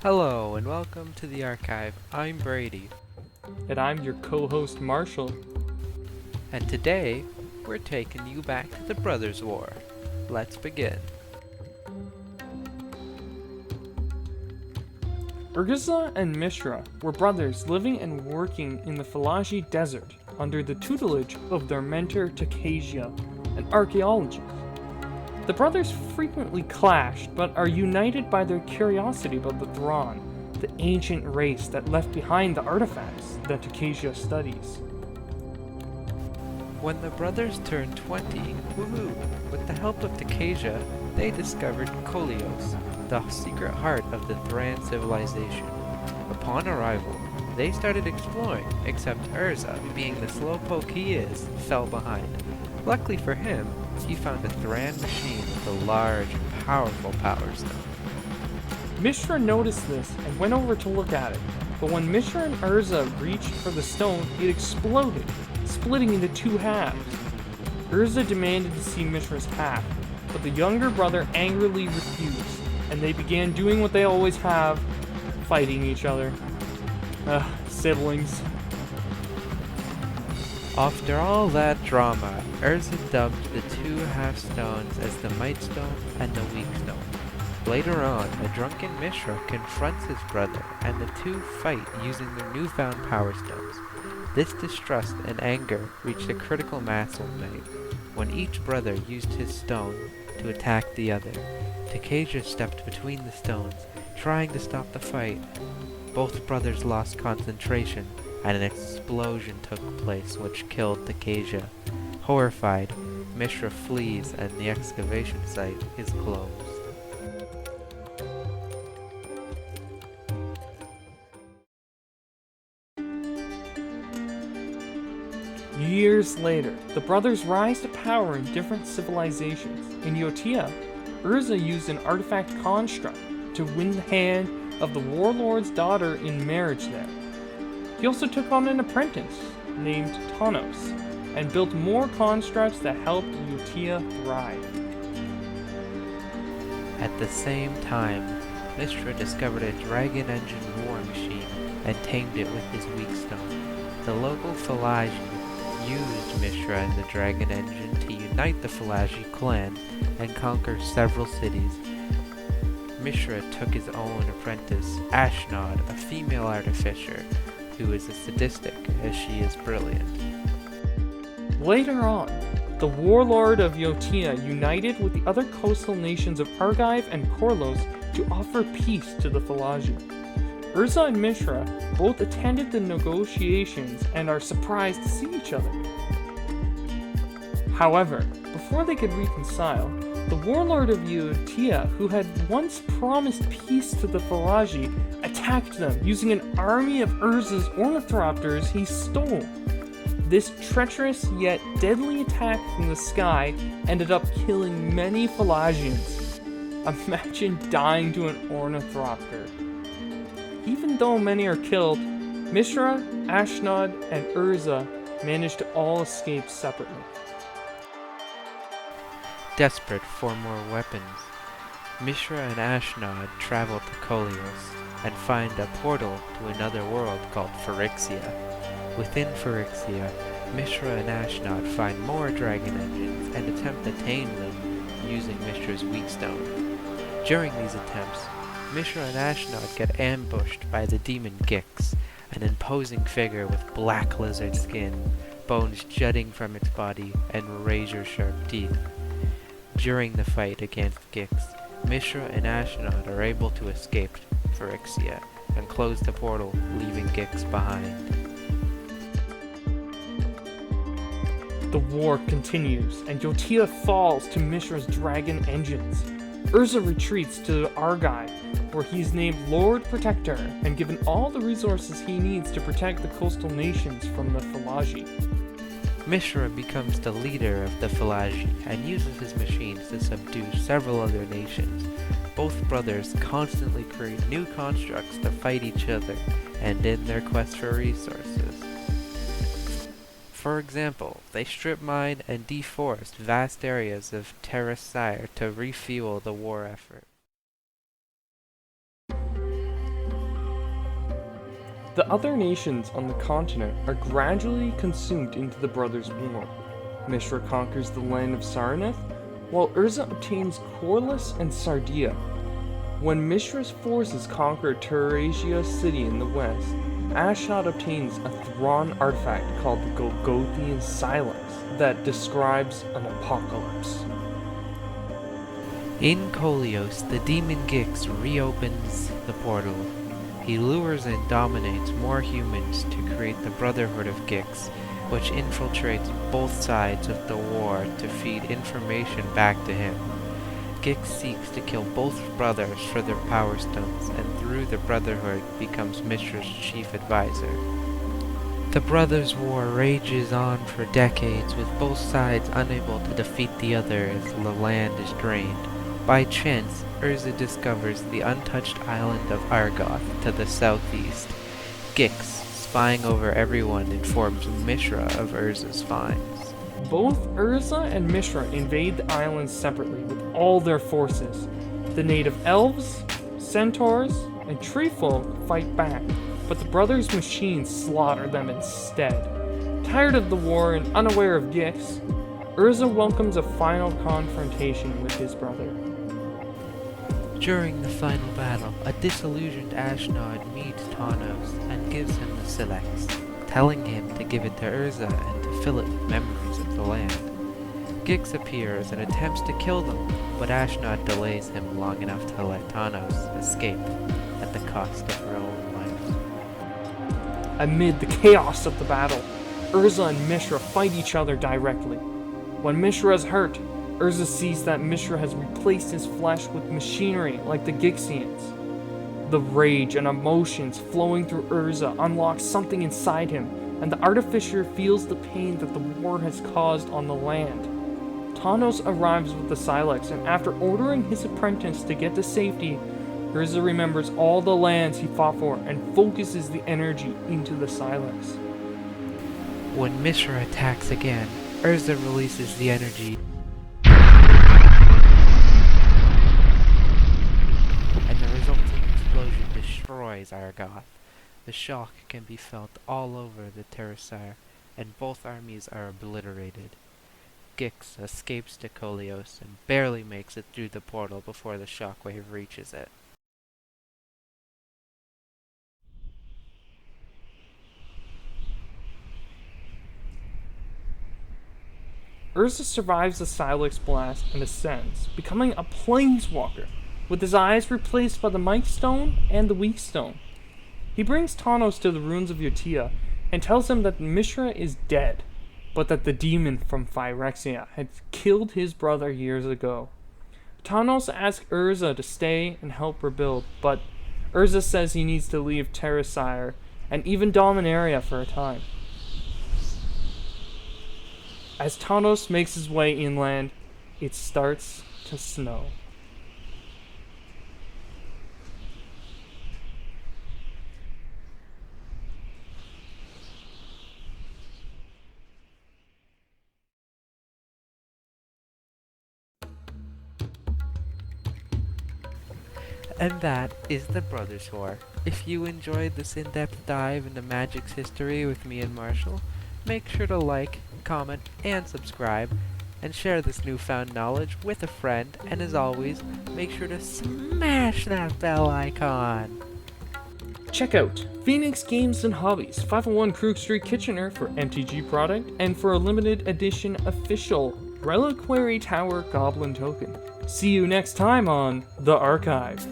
Hello and welcome to the archive. I'm Brady, And I'm your co-host Marshall. and today we're taking you back to the Brothers' War. Let's begin. Urza and Mishra were brothers living and working in the Falaji Desert under the tutelage of their mentor Kocher, an archaeologist. The brothers frequently clashed, but are united by their curiosity about the Thrawn, the ancient race that left behind the artifacts that Kocher studies. When the brothers turned 20, with the help of Kocher, they discovered Kolios, the secret heart of the Thran civilization. Upon arrival, they started exploring, except Urza, being the slowpoke he is, fell behind. Luckily for him, he found a Thran machine with a large and powerful power stone. Mishra noticed this and went over to look at it, but when Mishra and Urza reached for the stone, it exploded, splitting into two halves. Urza demanded to see Mishra's half, but the younger brother angrily refused, and they began doing what they always have, fighting each other. Siblings. After all that drama, Urza dubbed the two half-stones as the Might Stone and the Weak Stone. Later on, a drunken Mishra confronts his brother, and the two fight using their newfound power stones. This distrust and anger reached a critical mass one night, when each brother used his stone to attack the other. Kocher stepped between the stones, trying to stop the fight. Both brothers lost concentration, and an explosion took place which killed Kocher. Horrified, Mishra flees and the excavation site is closed. Years later, the brothers rise to power in different civilizations. In Yotia, Urza used an artifact construct to win the hand of the warlord's daughter in marriage there. He also took on an apprentice named Tanos and built more constructs that helped Yotia thrive. At the same time, Mishra discovered a dragon engine war machine and tamed it with his weak stone. The local Falaji used Mishra and the dragon engine to unite the Falaji clan and conquer several cities. Mishra took his own apprentice, Ashnod, a female artificer, who is as sadistic as she is brilliant. Later on, the warlord of Yotia united with the other coastal nations of Argive and Korlos to offer peace to the Falaji. Urza and Mishra both attended the negotiations and are surprised to see each other. However, before they could reconcile, the warlord of Yotia, who had once promised peace to the Falaji, attacked them using an army of Urza's ornithopters he stole. This treacherous yet deadly attack from the sky ended up killing many Falajians. Imagine dying to an ornithopter. Even though many are killed, Mishra, Ashnod, and Urza managed to all escape separately. Desperate for more weapons, Mishra and Ashnod travel to Kolios and find a portal to another world called Phyrexia. Within Phyrexia, Mishra and Ashnod find more dragon engines and attempt to tame them using Mishra's weak stone. During these attempts, Mishra and Ashnod get ambushed by the demon Gix, an imposing figure with black lizard skin, bones jutting from its body, and razor-sharp teeth. During the fight against Gix, Mishra and Ashnod are able to escape Phyrexia and close the portal, leaving Gix behind. The war continues, and Yotia falls to Mishra's dragon engines. Urza retreats to Argive, where he's named Lord Protector and given all the resources he needs to protect the coastal nations from the Falaji. Mishra becomes the leader of the Falaji and uses his machines to subdue several other nations. Both brothers constantly create new constructs to fight each other and in their quest for resources. For example, they strip mine and deforest vast areas of Terra Sire to refuel the war effort. The other nations on the continent are gradually consumed into the Brothers' War. Mishra conquers the land of Sarnath, while Urza obtains Corliss and Sardia. When Mishra's forces conquer Turasia city in the west, Ashnod obtains a Thrawn artifact called the Golgothian Silex that describes an apocalypse. In Koleos, the demon Gix reopens the portal. He lures and dominates more humans to create the Brotherhood of Gix, which infiltrates both sides of the war to feed information back to him. Gix seeks to kill both brothers for their power stones, and through the Brotherhood becomes Mishra's chief advisor. The Brothers' War rages on for decades, with both sides unable to defeat the other as the land is drained. By chance, Urza discovers the untouched island of Argoth to the southeast. Gix, spying over everyone, informs Mishra of Urza's finds. Both Urza and Mishra invade the island separately with all their forces. The native elves, centaurs, and treefolk fight back, but the brothers' machines slaughter them instead. Tired of the war and unaware of Gix, Urza welcomes a final confrontation with his brother. During the final battle, a disillusioned Ashnod meets Tawnos and gives him the Silex, telling him to give it to Urza and to fill it with memories of the land. Gix appears and attempts to kill them, but Ashnod delays him long enough to let Tawnos escape at the cost of her own life. Amid the chaos of the battle, Urza and Mishra fight each other directly. When Mishra is hurt, Urza sees that Mishra has replaced his flesh with machinery like the Gixians. The rage and emotions flowing through Urza unlock something inside him, and the artificer feels the pain that the war has caused on the land. Tawnos arrives with the Silex, and after ordering his apprentice to get to safety, Urza remembers all the lands he fought for and focuses the energy into the Silex. When Mishra attacks again, Urza releases the energy, and the resulting explosion destroys Argoth. The shock can be felt all over the Terrasire, and both armies are obliterated. Gix escapes to Koleos and barely makes it through the portal before the shockwave reaches it. Urza survives the Silex blast and ascends, becoming a planeswalker, with his eyes replaced by the Might Stone and the Weak Stone. He brings Tawnos to the ruins of Yotia and tells him that Mishra is dead, but that the demon from Phyrexia had killed his brother years ago. Tawnos asks Urza to stay and help rebuild, but Urza says he needs to leave Terrasire and even Dominaria for a time. As Tawnos makes his way inland, it starts to snow. And that is the Brothers' War. If you enjoyed this in-depth dive into Magic's history with me and Marshall, make sure to like, comment, and subscribe, and share this newfound knowledge with a friend, and as always, make sure to smash that bell icon! Check out Phoenix Games and Hobbies, 501 Krug Street, Kitchener for MTG product, and for a limited edition official Reliquary Tower Goblin token. See you next time on The Archive.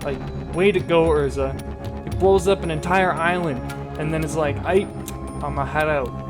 Like, way to go, Urza. It blows up an entire island, and then it's like, I'ma head out.